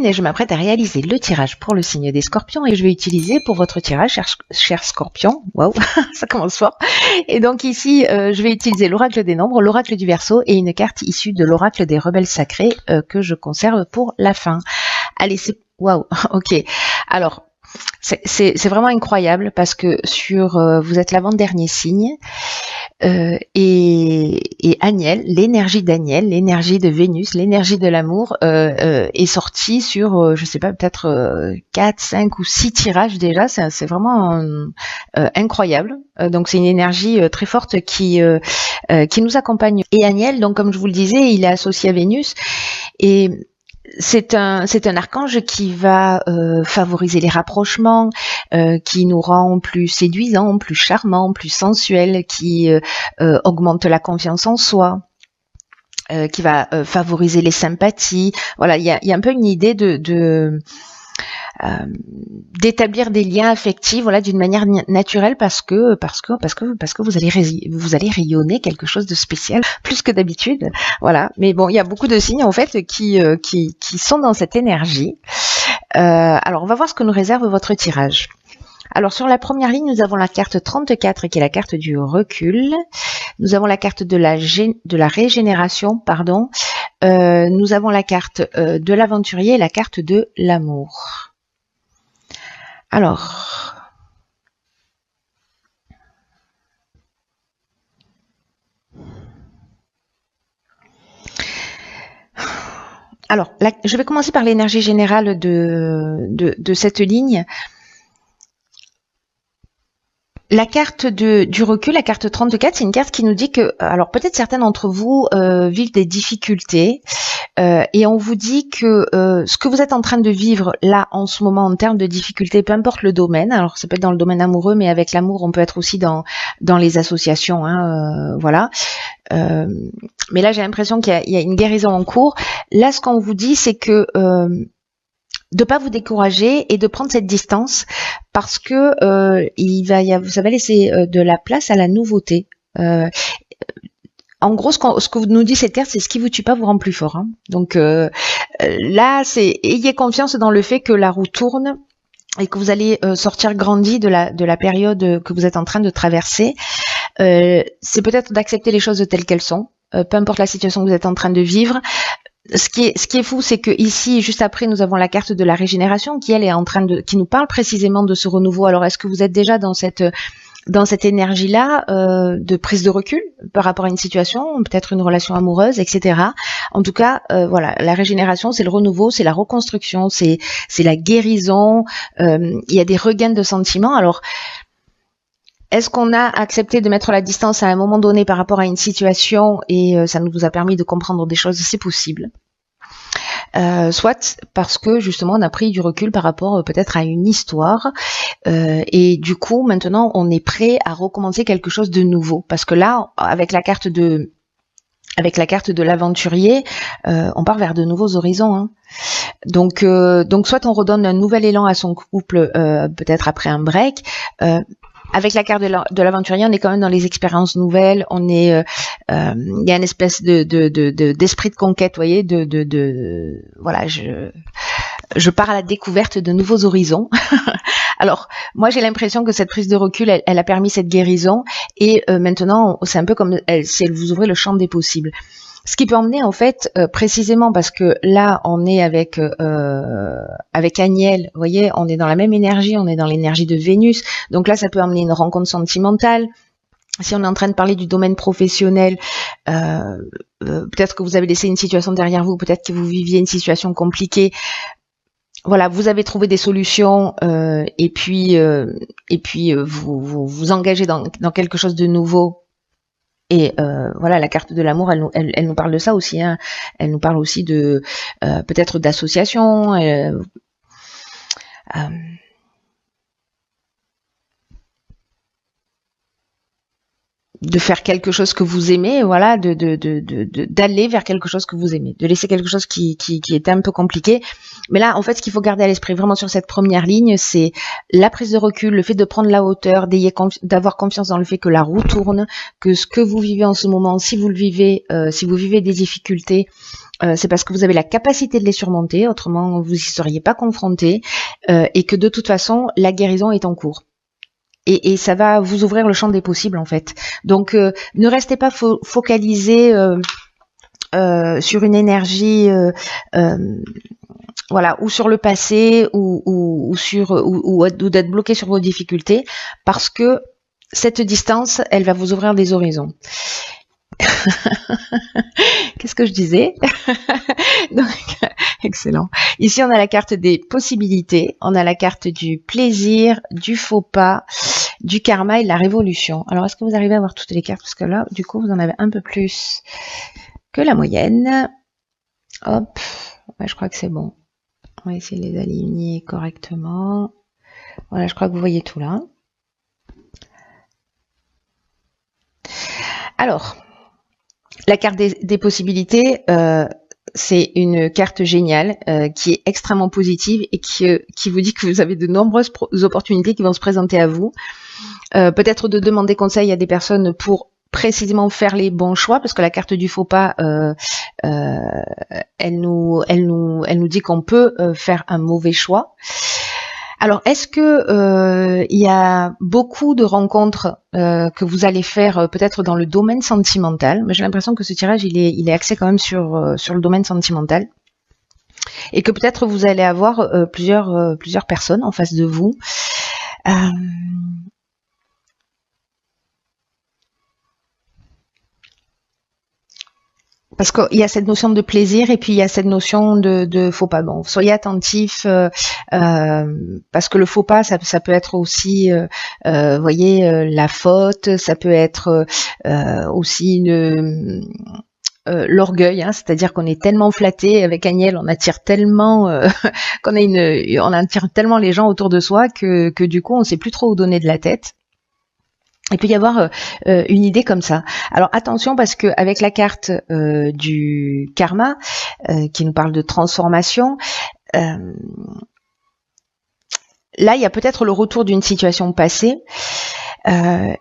Caroline et je m'apprête à réaliser le tirage pour le signe des Scorpions et je vais utiliser pour votre tirage, cher Scorpion, waouh, ça commence fort. Et donc ici, je vais utiliser l'oracle des nombres, l'oracle du Verseau et une carte issue de l'oracle des rebelles sacrés que je conserve pour la fin. Allez, c'est waouh, ok. Alors, c'est vraiment incroyable parce que vous êtes l'avant-dernier signe et Aniel, l'énergie d'Aniel, l'énergie de Vénus, l'énergie de l'amour est sortie sur, je sais pas, peut-être 4, 5 ou 6 tirages déjà. C'est vraiment incroyable. Donc c'est une énergie très forte qui nous accompagne. Et Aniel, donc comme je vous le disais, il est associé à Vénus et c'est un archange qui va favoriser les rapprochements, qui nous rend plus séduisants, plus charmants, plus sensuels, qui augmente la confiance en soi, qui va favoriser les sympathies. Voilà, il y a un peu une idée d'établir des liens affectifs, voilà, d'une manière naturelle parce que vous allez rayonner quelque chose de spécial plus que d'habitude, voilà. Mais bon, il y a beaucoup de signes en fait qui sont dans cette énergie. Alors on va voir ce que nous réserve votre tirage. Alors sur la première ligne, nous avons la carte 34 qui est la carte du recul. Nous avons la carte de la régénération, pardon. Nous avons la carte de l'aventurier et la carte de l'amour. Alors, je vais commencer par l'énergie générale de cette ligne. La carte du recul, la carte 34, c'est une carte qui nous dit que, alors peut-être certains d'entre vous vivent des difficultés et on vous dit que ce que vous êtes en train de vivre là en ce moment en termes de difficultés, peu importe le domaine, alors ça peut être dans le domaine amoureux, mais avec l'amour on peut être aussi dans les associations, hein, voilà. Mais là j'ai l'impression qu'il y a une guérison en cours. Là ce qu'on vous dit c'est que de pas vous décourager et de prendre cette distance parce que vous allez laisser de la place à la nouveauté. En gros, ce que nous dit cette carte, c'est ce qui vous tue pas vous rend plus fort. Hein. Donc là, ayez confiance dans le fait que la roue tourne et que vous allez sortir grandi de la période que vous êtes en train de traverser. C'est peut-être d'accepter les choses telles qu'elles sont, peu importe la situation que vous êtes en train de vivre. Ce qui est fou, c'est que ici, juste après, nous avons la carte de la régénération qui, elle, est qui nous parle précisément de ce renouveau. Alors, est-ce que vous êtes déjà dans cette énergie-là de prise de recul par rapport à une situation, peut-être une relation amoureuse, etc. En tout cas, voilà, la régénération, c'est le renouveau, c'est la reconstruction, c'est la guérison. Il y a des regains de sentiments. Alors, est-ce qu'on a accepté de mettre la distance à un moment donné par rapport à une situation et ça nous a permis de comprendre des choses? C'est possible. Soit parce que justement on a pris du recul par rapport peut-être à une histoire et du coup maintenant on est prêt à recommencer quelque chose de nouveau. Parce que là, avec la carte de l'aventurier, on part vers de nouveaux horizons. Hein. Donc soit on redonne un nouvel élan à son couple peut-être après un break. Avec la carte de l'aventurier, on est quand même dans les expériences nouvelles. On est, il y a une espèce d'esprit de conquête, vous voyez, voilà, je pars à la découverte de nouveaux horizons. Alors, moi, j'ai l'impression que cette prise de recul, elle a permis cette guérison, et maintenant, c'est un peu comme si elle vous ouvrait le champ des possibles. Ce qui peut emmener en fait précisément parce que là on est avec Aniel, vous voyez, on est dans la même énergie, on est dans l'énergie de Vénus, donc là ça peut emmener une rencontre sentimentale. Si on est en train de parler du domaine professionnel, peut-être que vous avez laissé une situation derrière vous, peut-être que vous viviez une situation compliquée. Voilà, vous avez trouvé des solutions et puis vous vous engagez dans quelque chose de nouveau. Et voilà, la carte de l'amour, elle nous parle de ça aussi. Hein. Elle nous parle aussi de peut-être d'association. De faire quelque chose que vous aimez, voilà, d'aller vers quelque chose que vous aimez, de laisser quelque chose qui était un peu compliqué. Mais là, en fait, ce qu'il faut garder à l'esprit vraiment sur cette première ligne, c'est la prise de recul, le fait de prendre la hauteur, d'avoir confiance dans le fait que la roue tourne, que ce que vous vivez en ce moment, si vous le vivez, si vous vivez des difficultés, c'est parce que vous avez la capacité de les surmonter, autrement vous y seriez pas confronté, et que de toute façon la guérison est en cours. Et ça va vous ouvrir le champ des possibles en fait. Donc ne restez pas focalisé sur une énergie voilà, ou sur le passé ou d'être bloqué sur vos difficultés, parce que cette distance, elle va vous ouvrir des horizons. Qu'est-ce que je disais? Donc, excellent. Ici, on a la carte des possibilités, on a la carte du plaisir, du faux pas, du karma et de la révolution. Alors, est-ce que vous arrivez à voir toutes les cartes? Parce que là, du coup, vous en avez un peu plus que la moyenne. Hop, ouais, je crois que c'est bon. On va essayer de les aligner correctement. Voilà, je crois que vous voyez tout là. Alors, la carte des possibilités, c'est une carte géniale qui est extrêmement positive et qui vous dit que vous avez de nombreuses opportunités qui vont se présenter à vous. Peut-être de demander conseil à des personnes pour précisément faire les bons choix, parce que la carte du faux pas, elle nous dit qu'on peut faire un mauvais choix. Alors, est-ce que il y a beaucoup de rencontres que vous allez faire peut-être dans le domaine sentimental? Mais j'ai l'impression que ce tirage il est axé quand même sur le domaine sentimental, et que peut-être vous allez avoir plusieurs personnes en face de vous. Parce qu'il y a cette notion de plaisir et puis il y a cette notion de faux pas. Bon, soyez attentifs parce que le faux pas, ça peut être aussi, voyez, la faute, ça peut être aussi l'orgueil, hein, c'est-à-dire qu'on est tellement flatté avec Agnès, on attire tellement on attire tellement les gens autour de soi que du coup on sait plus trop où donner de la tête. Il peut y avoir une idée comme ça. Alors attention, parce que avec la carte du karma qui nous parle de transformation, là il y a peut-être le retour d'une situation passée, mais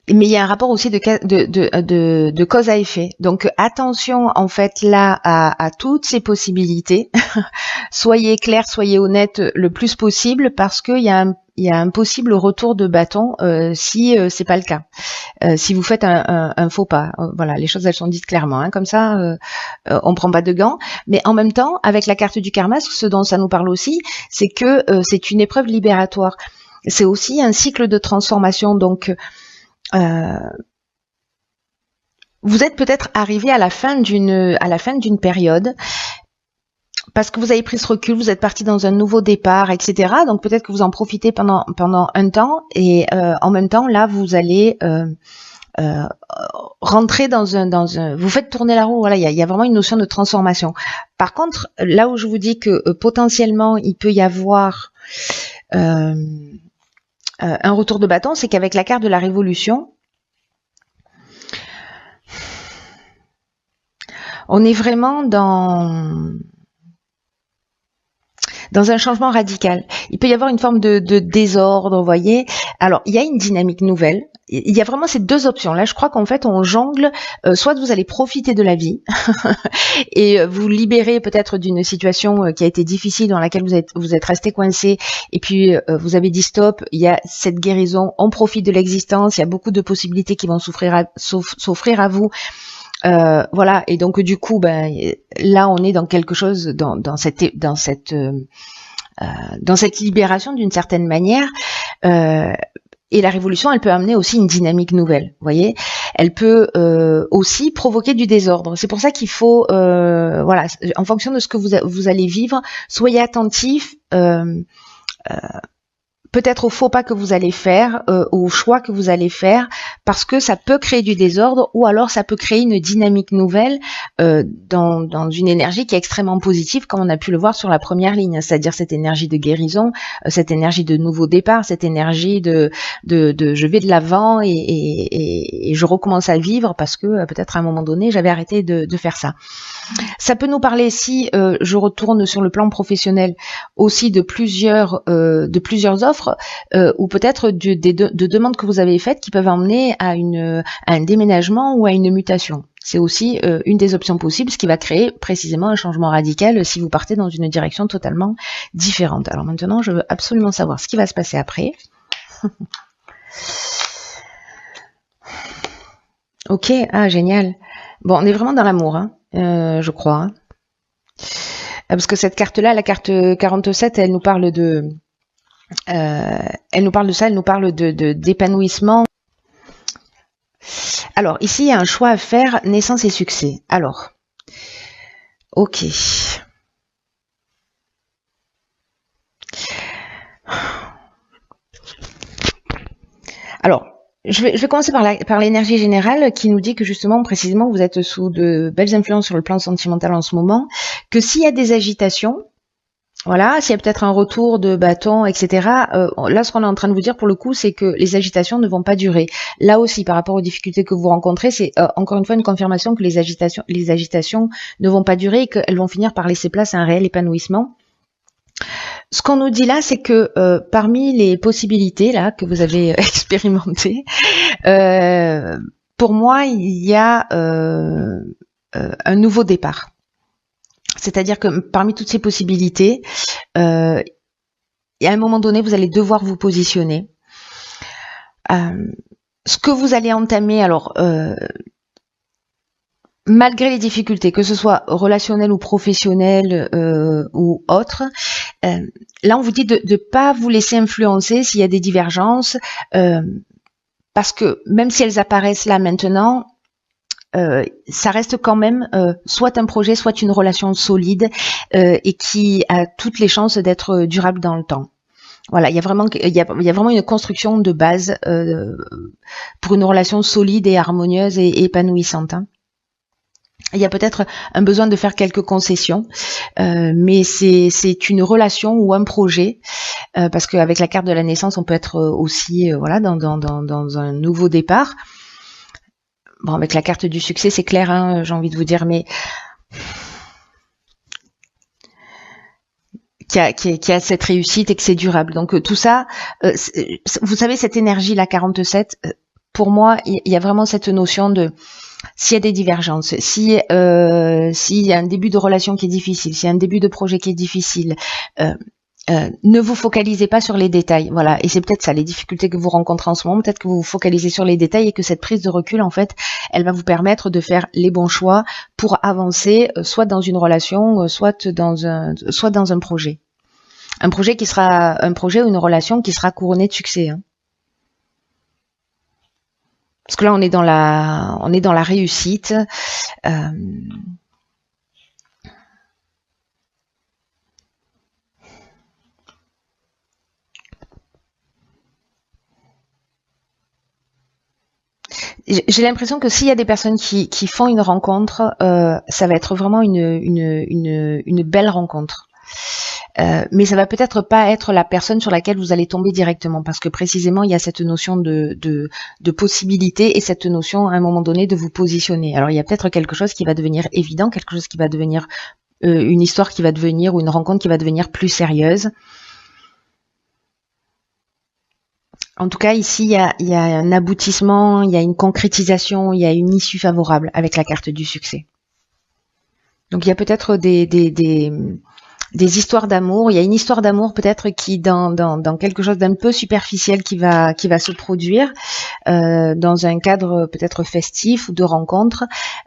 il y a un rapport aussi de cause à effet. Donc attention en fait là à toutes ces possibilités. Soyez clair, soyez honnête le plus possible, parce qu'il y a un possible retour de bâton si c'est pas le cas. Si vous faites un faux pas, voilà, les choses elles sont dites clairement, hein, comme ça on prend pas de gants. Mais en même temps, avec la carte du karma, ce dont ça nous parle aussi, c'est que c'est une épreuve libératoire. C'est aussi un cycle de transformation. Donc vous êtes peut-être arrivé à la fin d'une période, parce que vous avez pris ce recul, vous êtes parti dans un nouveau départ, etc. Donc peut-être que vous en profitez pendant un temps, et en même temps là vous allez rentrer dans un, vous faites tourner la roue. Voilà, il y a vraiment une notion de transformation. Par contre, là où je vous dis que potentiellement il peut y avoir un retour de bâton, c'est qu'avec la carte de la révolution, on est vraiment dans un changement radical. Il peut y avoir une forme de désordre, vous voyez. Alors, il y a une dynamique nouvelle. Il y a vraiment ces deux options. Là, je crois qu'en fait, on jongle. Soit vous allez profiter de la vie et vous libérer peut-être d'une situation qui a été difficile, dans laquelle vous êtes resté coincé, et puis vous avez dit stop, il y a cette guérison, on profite de l'existence, il y a beaucoup de possibilités qui vont s'offrir à vous. Voilà, et donc du coup, ben là, on est dans quelque chose, dans cette libération d'une certaine manière. Et la révolution, elle peut amener aussi une dynamique nouvelle. Vous voyez, elle peut aussi provoquer du désordre. C'est pour ça qu'il faut, voilà, en fonction de ce que vous allez vivre, soyez attentifs. Peut-être au faux pas que vous allez faire, au choix que vous allez faire, parce que ça peut créer du désordre, ou alors ça peut créer une dynamique nouvelle dans une énergie qui est extrêmement positive, comme on a pu le voir sur la première ligne, c'est-à-dire cette énergie de guérison, cette énergie de nouveau départ, cette énergie de je vais de l'avant et je recommence à vivre, parce que peut-être à un moment donné j'avais arrêté de faire ça. Ça peut nous parler, si je retourne sur le plan professionnel, aussi de plusieurs offres, ou peut-être de demandes que vous avez faites qui peuvent emmener à un déménagement ou à une mutation. C'est aussi une des options possibles, ce qui va créer précisément un changement radical si vous partez dans une direction totalement différente. Alors maintenant, je veux absolument savoir ce qui va se passer après. Ok, ah génial. Bon, on est vraiment dans l'amour, hein, je crois. Hein. Parce que cette carte-là, la carte 47, elle nous parle de... elle nous parle de ça, elle nous parle d'épanouissement. Alors, ici, il y a un choix à faire, naissance et succès. Alors, ok. Alors, je vais commencer par l'énergie générale qui nous dit que justement, précisément, vous êtes sous de belles influences sur le plan sentimental en ce moment, que s'il y a des agitations, voilà, s'il y a peut-être un retour de bâton, etc. Là, ce qu'on est en train de vous dire pour le coup, c'est que les agitations ne vont pas durer. Là aussi, par rapport aux difficultés que vous rencontrez, c'est encore une fois une confirmation que les agitations ne vont pas durer et qu'elles vont finir par laisser place à un réel épanouissement. Ce qu'on nous dit là, c'est que parmi les possibilités là que vous avez expérimentées, pour moi, il y a un nouveau départ. C'est-à-dire que parmi toutes ces possibilités, et à un moment donné, vous allez devoir vous positionner. Ce que vous allez entamer, alors malgré les difficultés, que ce soit relationnelles ou professionnelles ou autres, là on vous dit de ne pas vous laisser influencer s'il y a des divergences, parce que même si elles apparaissent là maintenant, ça reste quand même soit un projet, soit une relation solide et qui a toutes les chances d'être durable dans le temps. Voilà, il y a vraiment une construction de base pour une relation solide et harmonieuse et épanouissante. Hein. Il y a peut-être un besoin de faire quelques concessions, mais c'est une relation ou un projet, parce qu'avec la carte de la naissance, on peut être aussi voilà dans un nouveau départ. Bon, avec la carte du succès, c'est clair, hein, j'ai envie de vous dire, mais qui a cette réussite et que c'est durable. Donc tout ça, vous savez, cette énergie, la 47, pour moi, il y a vraiment cette notion de s'il y a des divergences, s'il y a un début de relation qui est difficile, s'il y a un début de projet qui est difficile, ne vous focalisez pas sur les détails, voilà. Et c'est peut-être ça, les difficultés que vous rencontrez en ce moment, peut-être que vous vous focalisez sur les détails et que cette prise de recul, en fait, elle va vous permettre de faire les bons choix pour avancer, soit dans une relation, soit dans un projet. Un projet ou une relation qui sera couronnée de succès. Hein. Parce que là, on est dans la réussite. J'ai l'impression que s'il y a des personnes qui font une rencontre, ça va être vraiment une belle rencontre. Mais ça va peut-être pas être la personne sur laquelle vous allez tomber directement, parce que précisément il y a cette notion de possibilité et cette notion à un moment donné de vous positionner. Alors il y a peut-être quelque chose qui va devenir évident, quelque chose qui va devenir une histoire qui va devenir ou une rencontre qui va devenir plus sérieuse. En tout cas, ici, il y a un aboutissement, il y a une concrétisation, il y a une issue favorable avec la carte du succès. Donc il y a peut-être des histoires d'amour. Il y a une histoire d'amour peut-être qui dans quelque chose d'un peu superficiel qui va se produire dans un cadre peut-être festif ou de rencontre.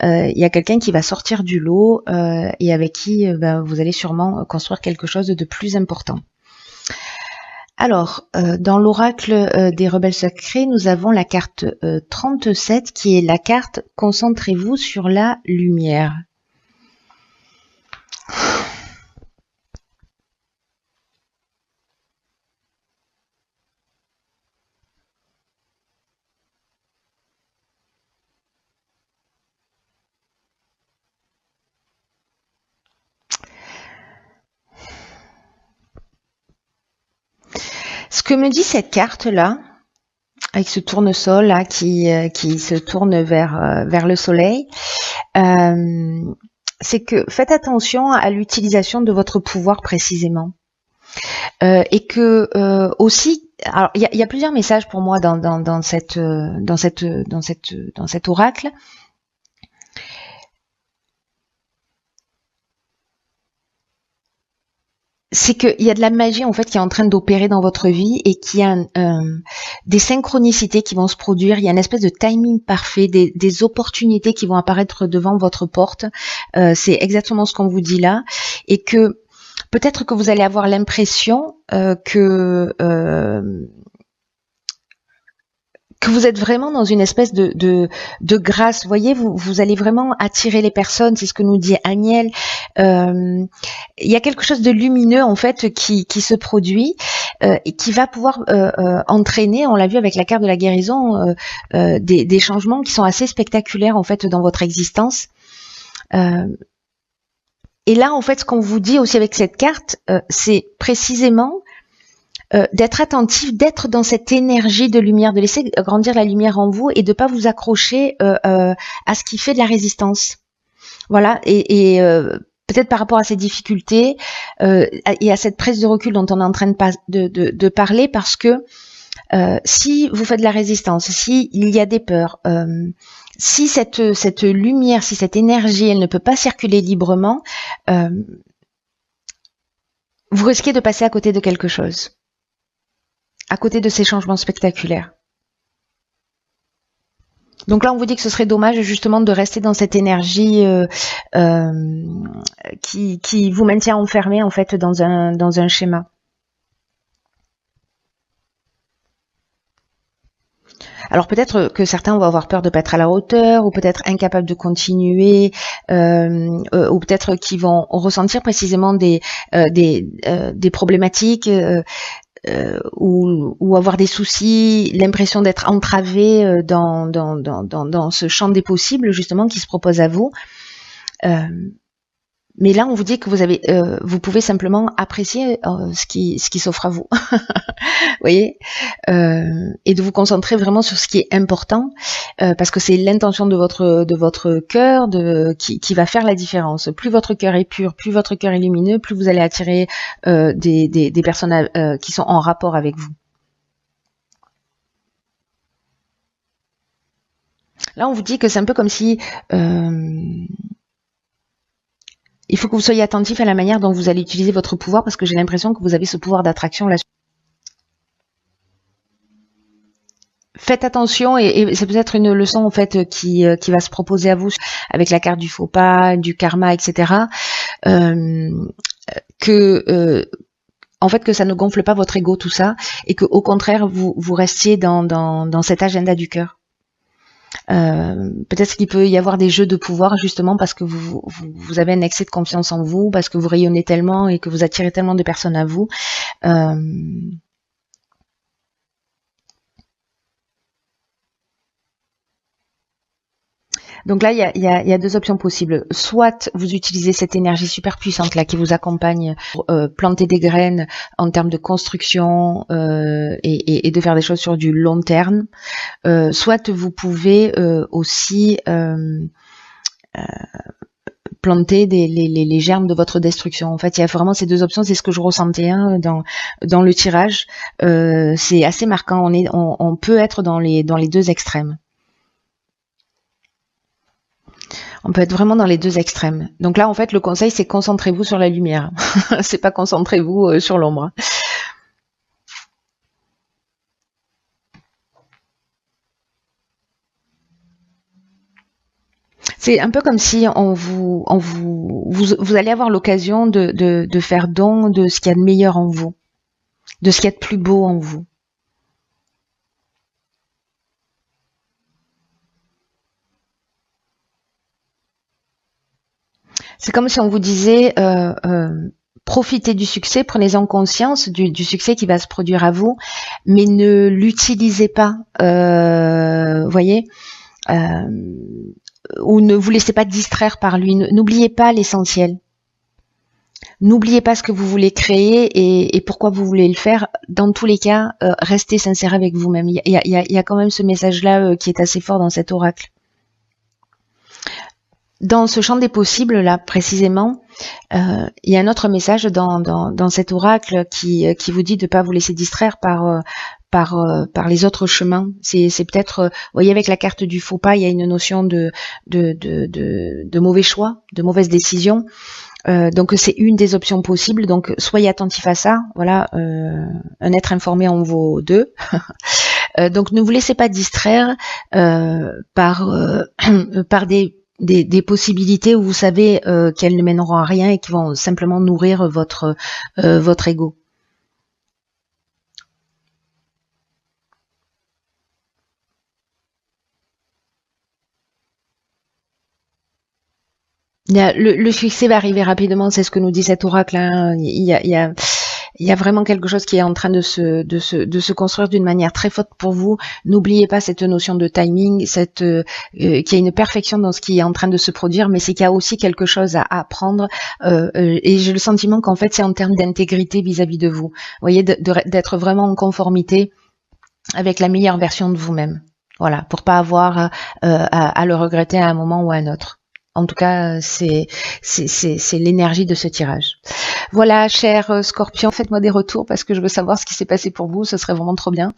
Il y a quelqu'un qui va sortir du lot et avec qui vous allez sûrement construire quelque chose de plus important. Alors, dans l'oracle des rebelles sacrés, nous avons la carte 37 qui est la carte « Concentrez-vous sur la lumière ». Ce que me dit cette carte-là, avec ce tournesol là qui se tourne vers le soleil, c'est que faites attention à l'utilisation de votre pouvoir précisément. Et que aussi, alors il y a plusieurs messages pour moi dans cet oracle. c'est qu'il y a de la magie en fait qui est en train d'opérer dans votre vie et qu'il y a des synchronicités qui vont se produire. Il y a une espèce de timing parfait, des opportunités qui vont apparaître devant votre porte. C'est exactement ce qu'on vous dit là, et que peut-être que vous allez avoir l'impression que vous êtes vraiment dans une espèce de grâce. Vous voyez, vous allez vraiment attirer les personnes, c'est ce que nous dit Agnès. Il y a quelque chose de lumineux en fait qui se produit et qui va pouvoir entraîner, on l'a vu avec la carte de la guérison, des changements qui sont assez spectaculaires en fait dans votre existence. Et là, en fait, ce qu'on vous dit aussi avec cette carte, c'est précisément d'être attentif, d'être dans cette énergie de lumière, de laisser grandir la lumière en vous et de pas vous accrocher à ce qui fait de la résistance. Voilà, et peut-être par rapport à ces difficultés et à cette prise de recul dont on est en train de parler, parce que si vous faites de la résistance, si il y a des peurs, si cette lumière, si cette énergie, elle ne peut pas circuler librement, vous risquez de passer à côté de quelque chose. À côté de ces changements spectaculaires. Donc là, on vous dit que ce serait dommage justement de rester dans cette énergie qui vous maintient enfermé en fait dans un schéma. Alors peut-être que certains vont avoir peur de pas être à la hauteur, ou peut-être incapables de continuer, ou peut-être qu'ils vont ressentir précisément des problématiques. Ou avoir des soucis, l'impression d'être entravé dans ce champ des possibles justement qui se propose à vous. Mais là, on vous dit que vous pouvez simplement apprécier ce qui s'offre à vous, vous voyez, et de vous concentrer vraiment sur ce qui est important, parce que c'est l'intention de votre cœur qui va faire la différence. Plus votre cœur est pur, plus votre cœur est lumineux, plus vous allez attirer des personnes qui sont en rapport avec vous. Là, on vous dit que c'est un peu comme si il faut que vous soyez attentif à la manière dont vous allez utiliser votre pouvoir, parce que j'ai l'impression que vous avez ce pouvoir d'attraction là. Faites attention, et c'est peut-être une leçon en fait qui va se proposer à vous avec la carte du faux pas, du karma, etc. En fait, que ça ne gonfle pas votre ego, tout ça, et que au contraire vous restiez dans cet agenda du cœur. Peut-être qu'il peut y avoir des jeux de pouvoir justement parce que vous avez un excès de confiance en vous, parce que vous rayonnez tellement et que vous attirez tellement de personnes à vous. Donc là, il y a deux options possibles. Soit vous utilisez cette énergie super puissante là qui vous accompagne pour planter des graines en termes de construction et de faire des choses sur du long terme. Soit vous pouvez aussi planter les germes de votre destruction. En fait, il y a vraiment ces deux options. C'est ce que je ressentais dans le tirage. C'est assez marquant. On peut être dans les deux extrêmes. On peut être vraiment dans les deux extrêmes. Donc là, en fait, le conseil, c'est concentrez-vous sur la lumière. C'est pas concentrez-vous sur l'ombre. C'est un peu comme si vous allez avoir l'occasion de faire don de ce qu'il y a de meilleur en vous, de ce qu'il y a de plus beau en vous. C'est comme si on vous disait profitez du succès, prenez-en conscience du succès qui va se produire à vous, mais ne l'utilisez pas, voyez, ou ne vous laissez pas distraire par lui. N'oubliez pas l'essentiel. N'oubliez pas ce que vous voulez créer et pourquoi vous voulez le faire. Dans tous les cas, restez sincère avec vous-même. Il y a quand même ce message-là qui est assez fort dans cet oracle. Dans ce champ des possibles, là, précisément, il y a un autre message dans cet oracle qui vous dit de ne pas vous laisser distraire par les autres chemins. C'est peut-être, vous voyez, avec la carte du faux pas, il y a une notion de mauvais choix, de mauvaise décision. Donc c'est une des options possibles. Donc soyez attentifs à ça. Voilà, un être informé en vaut deux. Donc ne vous laissez pas distraire par par des possibilités où vous savez qu'elles ne mèneront à rien et qui vont simplement nourrir votre ego. Le succès va arriver rapidement, c'est ce que nous dit cet oracle. Hein. Il y a vraiment quelque chose qui est en train de se construire d'une manière très forte pour vous. N'oubliez pas cette notion de timing, qu'il y a une perfection dans ce qui est en train de se produire, mais c'est qu'il y a aussi quelque chose à apprendre. Et j'ai le sentiment qu'en fait, c'est en termes d'intégrité vis-à-vis de vous. Vous voyez, d'être vraiment en conformité avec la meilleure version de vous-même. Voilà, pour pas avoir à le regretter à un moment ou à un autre. En tout cas, c'est l'énergie de ce tirage. Voilà, cher Scorpion, faites-moi des retours parce que je veux savoir ce qui s'est passé pour vous. Ce serait vraiment trop bien.